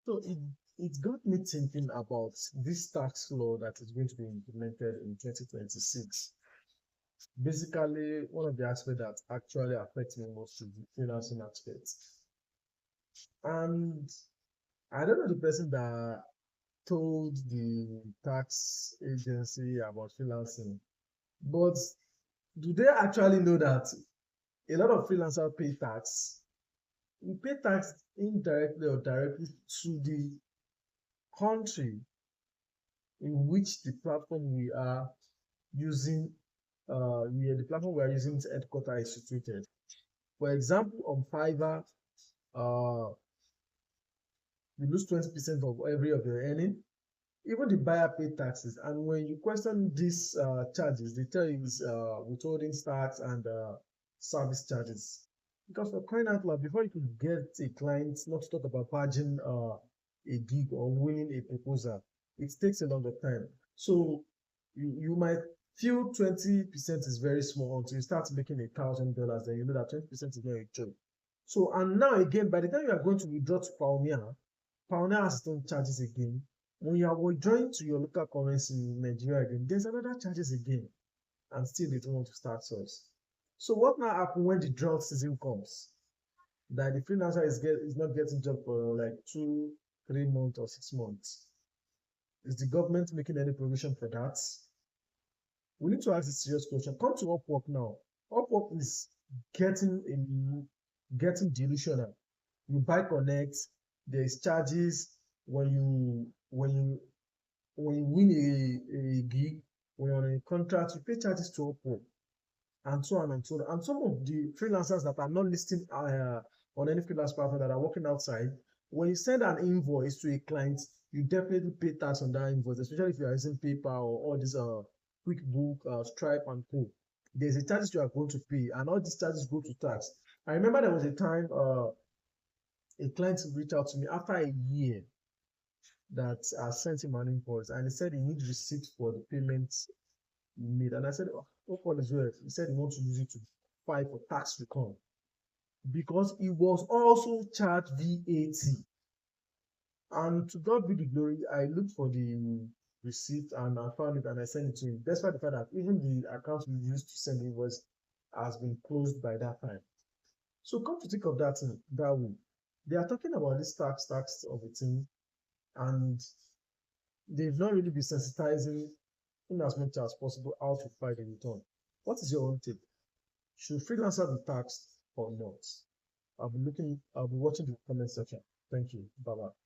So it got me thinking about this tax law that is going to be implemented in 2026. Basically, one of the aspects that actually affects me most is the freelancing aspect. And I don't know the person that told the tax agency about freelancing, but do they actually know that a lot of freelancers pay tax? We pay tax indirectly or directly to the country in which the platform we are using, the platform we are using its headquarters is situated. For example, on Fiverr, uh, you lose 20% of every of your earning. Even the buyer pay taxes, and when you question these charges, they tell you it's withholding tax and service charges. Because for crying out loud, before you can get a client, not to talk about purging a gig or winning a proposal, it takes a longer time. So you might feel 20% is very small until you start making $1,000, then you know that 20% is not a joke. So, and now again, by the time you are going to withdraw to Pioneer has its own charges again. When you are withdrawing to your local currency in Nigeria again, there's another charges again, and still they don't want to start source. So what now happens when the drought season comes? That the freelancer is not getting job for like 2, 3 months or 6 months. Is the government making any provision for that? We need to ask a serious question. Come to Upwork now. Upwork is getting delusional. You buy connect, there's charges when you win a gig, when you're on a contract, you pay charges to Upwork, and so on and so on. And some of the freelancers that are not listing on any freelance platform that are working outside, when you send an invoice to a client, you definitely pay tax on that invoice, especially if you are using PayPal or all these QuickBook, Stripe, and Co. There's a charges you are going to pay, and all these charges go to tax. I remember there was a time a client reached out to me after a year that I sent him an invoice, and he said he needs receipt for the payments he made. And I said, oh, what all is well? He said he wants to use it to file for tax return because he was also charged VAT. And to God be the glory, I looked for the receipt and I found it and I sent it to him, despite the fact that even the account we used to send the invoice has been closed by that time. So come to think of that way, they are talking about this tax of a thing, and they've not really been sensitizing in as much as possible how to file the return. What is your own take? Should freelancer be taxed or not? I'll be watching the comment section. Thank you. Bye bye.